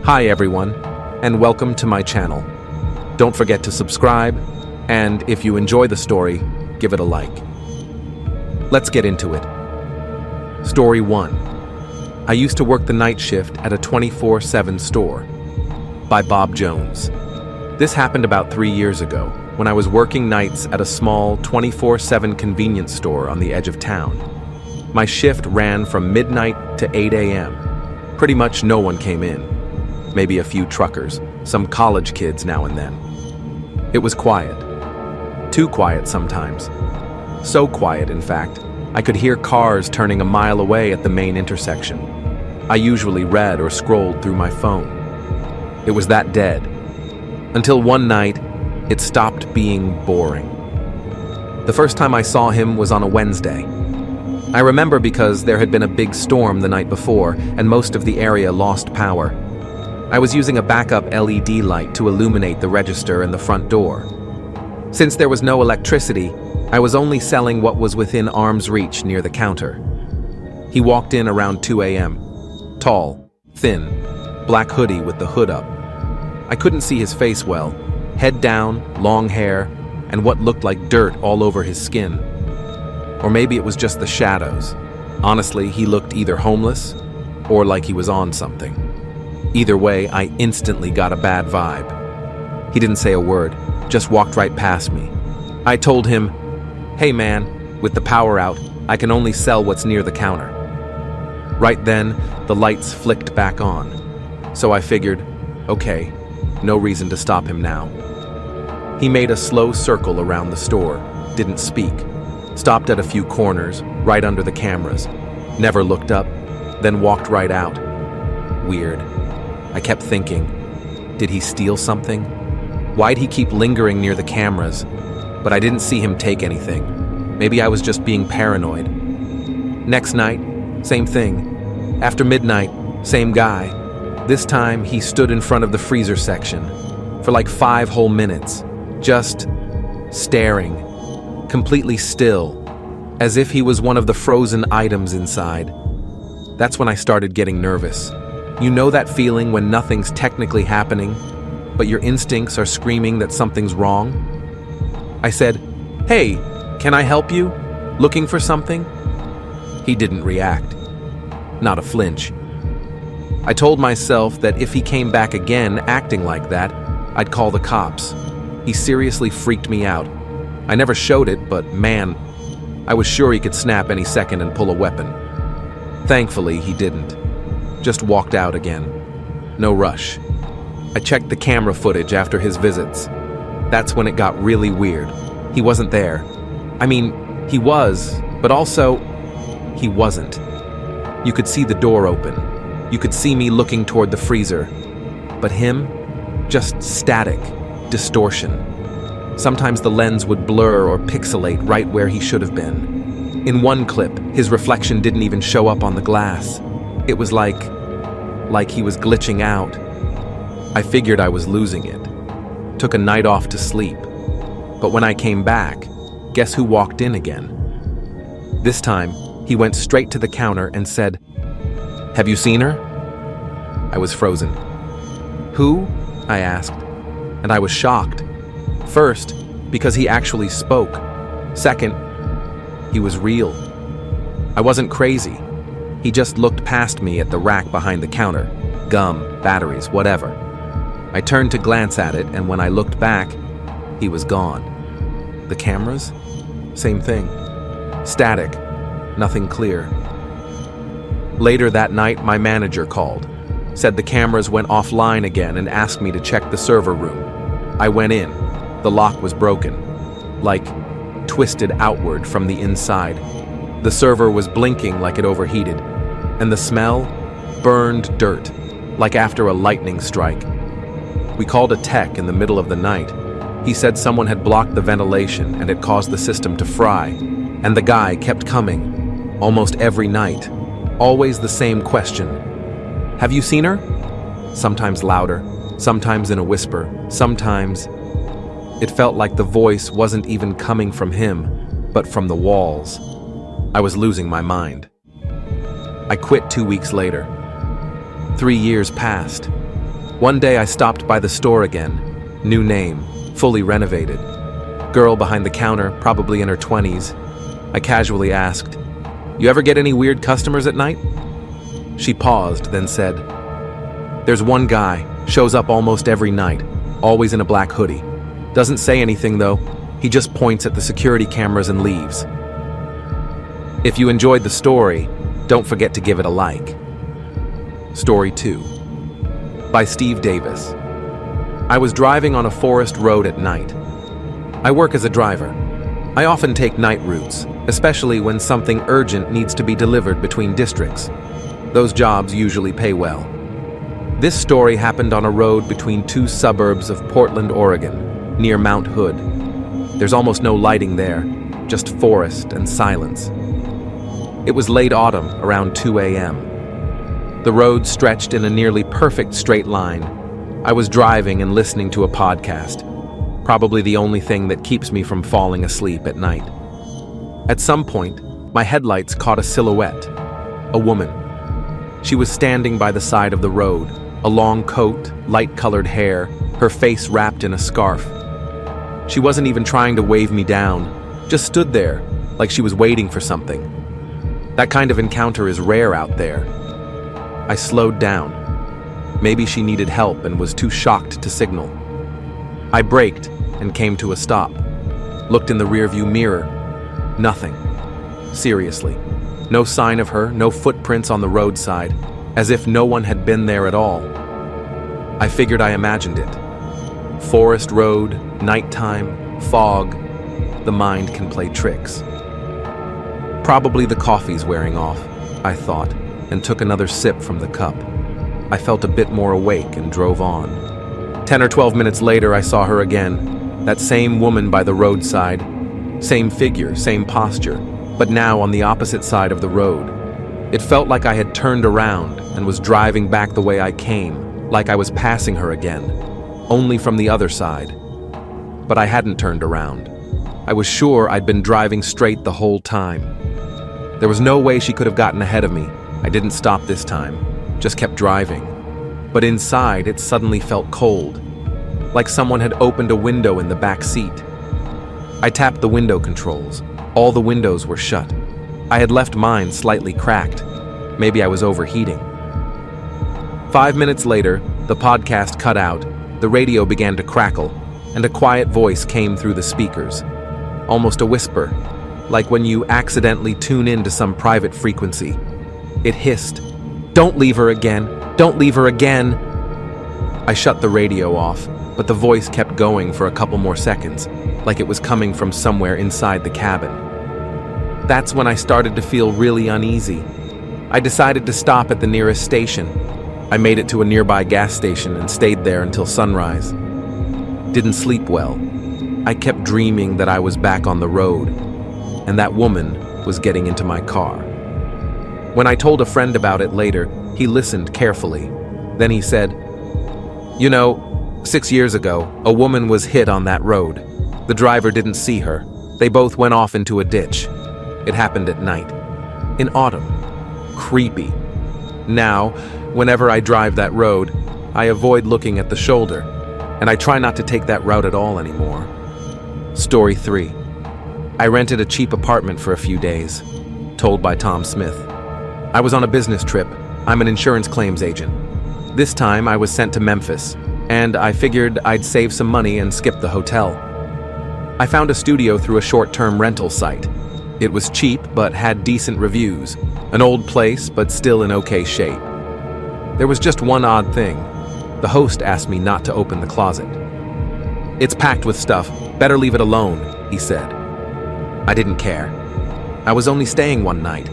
Hi everyone, and welcome to my channel. Don't forget to subscribe, and if you enjoy the story, give it a like. Let's get into it. Story 1. I used to work the night shift at a 24/7 store. By Bob Jones. This happened about 3 years ago, when I was working nights at a small 24/7 convenience store on the edge of town. My shift ran from midnight to 8 a.m. Pretty much no one came in. Maybe a few truckers, some college kids now and then. It was quiet. Too quiet sometimes. So quiet, in fact, I could hear cars turning a mile away at the main intersection. I usually read or scrolled through my phone. It was that dead. Until one night, it stopped being boring. The first time I saw him was on a Wednesday. I remember because there had been a big storm the night before, and most of the area lost power. I was using a backup LED light to illuminate the register and the front door. Since there was no electricity, I was only selling what was within arm's reach near the counter. He walked in around 2 a.m. Tall, thin, black hoodie with the hood up. I couldn't see his face well. Head down, long hair, and what looked like dirt all over his skin. Or maybe it was just the shadows. Honestly, he looked either homeless or like he was on something. Either way, I instantly got a bad vibe. He didn't say a word, just walked right past me. I told him, "Hey man, with the power out, I can only sell what's near the counter." Right then, the lights flicked back on. So I figured, okay, no reason to stop him now. He made a slow circle around the store, didn't speak, stopped at a few corners, right under the cameras, never looked up, then walked right out. Weird. I kept thinking, did he steal something? Why'd he keep lingering near the cameras? But I didn't see him take anything. Maybe I was just being paranoid. Next night, same thing. After midnight, same guy. This time, he stood in front of the freezer section for like 5 whole minutes, just staring, completely still, as if he was one of the frozen items inside. That's when I started getting nervous. You know that feeling when nothing's technically happening, but your instincts are screaming that something's wrong? I said, "Hey, can I help you? Looking for something?" He didn't react. Not a flinch. I told myself that if he came back again acting like that, I'd call the cops. He seriously freaked me out. I never showed it, but man, I was sure he could snap any second and pull a weapon. Thankfully, he didn't. Just walked out again. No rush. I checked the camera footage after his visits. That's when it got really weird. He wasn't there. I mean, he was, but also, he wasn't. You could see the door open. You could see me looking toward the freezer. But him? Just static. Distortion. Sometimes the lens would blur or pixelate right where he should have been. In one clip, his reflection didn't even show up on the glass. It was like he was glitching out. I figured I was losing it. Took a night off to sleep. But when I came back, guess who walked in again? This time, he went straight to the counter and said, "Have you seen her?" I was frozen. "Who?" I asked, and I was shocked. First, because he actually spoke. Second, he was real. I wasn't crazy. He just looked past me at the rack behind the counter. Gum, batteries, whatever. I turned to glance at it, and when I looked back, he was gone. The cameras? Same thing. Static. Nothing clear. Later that night, my manager called. Said the cameras went offline again and asked me to check the server room. I went in. The lock was broken. Like, twisted outward from the inside. The server was blinking like it overheated. And the smell? Burned dirt, like after a lightning strike. We called a tech in the middle of the night. He said someone had blocked the ventilation and it caused the system to fry. And the guy kept coming, almost every night. Always the same question. "Have you seen her?" Sometimes louder, sometimes in a whisper, sometimes... It felt like the voice wasn't even coming from him, but from the walls. I was losing my mind. I quit 2 weeks later. 3 years passed. One day I stopped by the store again. New name, fully renovated. Girl behind the counter, probably in her 20s. I casually asked, "You ever get any weird customers at night?" She paused, then said, "There's one guy, shows up almost every night, always in a black hoodie. Doesn't say anything though, he just points at the security cameras and leaves." If you enjoyed the story, don't forget to give it a like. Story 2. By Steve Davis. I was driving on a forest road at night. I work as a driver. I often take night routes, especially when something urgent needs to be delivered between districts. Those jobs usually pay well. This story happened on a road between two suburbs of Portland, Oregon, near Mount Hood. There's almost no lighting there, just forest and silence. It was late autumn, around 2 a.m. The road stretched in a nearly perfect straight line. I was driving and listening to a podcast, probably the only thing that keeps me from falling asleep at night. At some point, my headlights caught a silhouette, a woman. She was standing by the side of the road, a long coat, light-colored hair, her face wrapped in a scarf. She wasn't even trying to wave me down, just stood there, like she was waiting for something. That kind of encounter is rare out there. I slowed down. Maybe she needed help and was too shocked to signal. I braked and came to a stop. Looked in the rearview mirror. Nothing. Seriously. No sign of her, no footprints on the roadside, as if no one had been there at all. I figured I imagined it. Forest road, nighttime, fog. The mind can play tricks. Probably the coffee's wearing off, I thought, and took another sip from the cup. I felt a bit more awake and drove on. 10 or 12 minutes later, I saw her again. That same woman by the roadside. Same figure, same posture, but now on the opposite side of the road. It felt like I had turned around and was driving back the way I came, like I was passing her again, only from the other side. But I hadn't turned around. I was sure I'd been driving straight the whole time. There was no way she could have gotten ahead of me. I didn't stop this time, just kept driving. But inside, it suddenly felt cold, like someone had opened a window in the back seat. I tapped the window controls. All the windows were shut. I had left mine slightly cracked. Maybe I was overheating. 5 minutes later, the podcast cut out, the radio began to crackle, and a quiet voice came through the speakers. Almost a whisper, like when you accidentally tune into some private frequency. It hissed, "Don't leave her again! Don't leave her again!" I shut the radio off, but the voice kept going for a couple more seconds, like it was coming from somewhere inside the cabin. That's when I started to feel really uneasy. I decided to stop at the nearest station. I made it to a nearby gas station and stayed there until sunrise. Didn't sleep well. I kept dreaming that I was back on the road, and that woman was getting into my car. When I told a friend about it later, he listened carefully. Then he said, "You know, 6 years ago, a woman was hit on that road. The driver didn't see her. They both went off into a ditch. It happened at night. In autumn. Creepy. Now, whenever I drive that road, I avoid looking at the shoulder, and I try not to take that route at all anymore." Story 3. I rented a cheap apartment for a few days. Told by Tom Smith. I was on a business trip. I'm an insurance claims agent. This time I was sent to Memphis, and I figured I'd save some money and skip the hotel. I found a studio through a short-term rental site. It was cheap, but had decent reviews. An old place, but still in okay shape. There was just one odd thing. The host asked me not to open the closet. "It's packed with stuff. Better leave it alone," he said. I didn't care. I was only staying one night.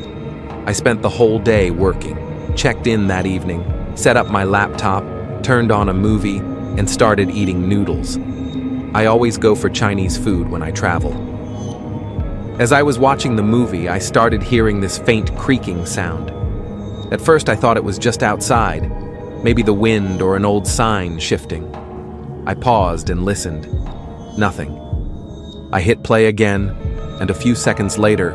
I spent the whole day working, checked in that evening, set up my laptop, turned on a movie, and started eating noodles. I always go for Chinese food when I travel. As I was watching the movie, I started hearing this faint creaking sound. At first I thought it was just outside, maybe the wind or an old sign shifting. I paused and listened. Nothing. I hit play again, and a few seconds later,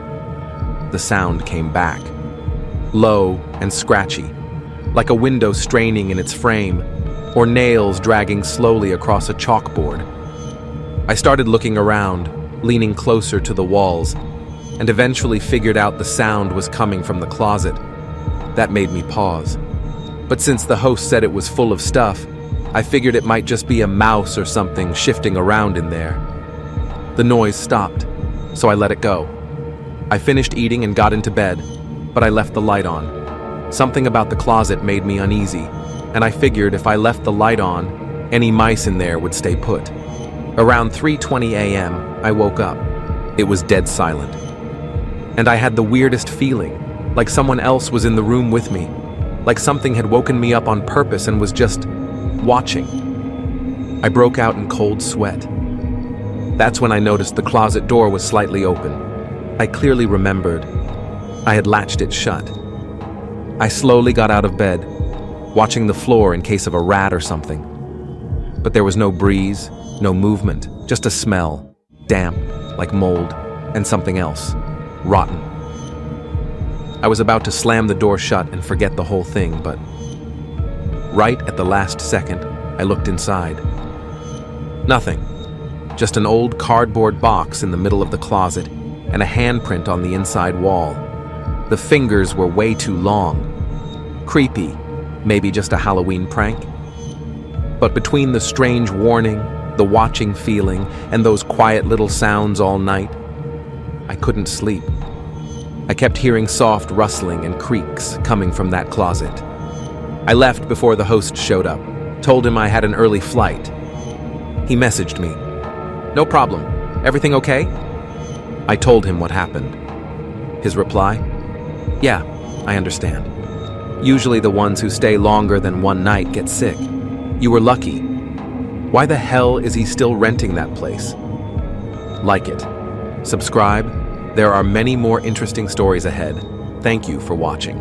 the sound came back. Low and scratchy, like a window straining in its frame, or nails dragging slowly across a chalkboard. I started looking around, leaning closer to the walls, and eventually figured out the sound was coming from the closet. That made me pause. But since the host said it was full of stuff, I figured it might just be a mouse or something shifting around in there. The noise stopped, so I let it go. I finished eating and got into bed, but I left the light on. Something about the closet made me uneasy, and I figured if I left the light on, any mice in there would stay put. Around 3:20 a.m., I woke up. It was dead silent. And I had the weirdest feeling, like someone else was in the room with me, like something had woken me up on purpose and was just watching. I broke out in cold sweat. That's when I noticed the closet door was slightly open. I clearly remembered I had latched it shut. I slowly got out of bed, watching the floor in case of a rat or something. But there was no breeze, no movement, just a smell, damp, like mold, and something else, rotten. I was about to slam the door shut and forget the whole thing, but right at the last second, I looked inside. Nothing. Just an old cardboard box in the middle of the closet and a handprint on the inside wall. The fingers were way too long. Creepy, maybe just a Halloween prank. But between the strange warning, the watching feeling, and those quiet little sounds all night, I couldn't sleep. I kept hearing soft rustling and creaks coming from that closet. I left before the host showed up, told him I had an early flight. He messaged me. "No problem. Everything okay?" I told him what happened. His reply? "Yeah, I understand. Usually the ones who stay longer than one night get sick. You were lucky. Why the hell is he still renting that place?" Like it. Subscribe. There are many more interesting stories ahead. Thank you for watching.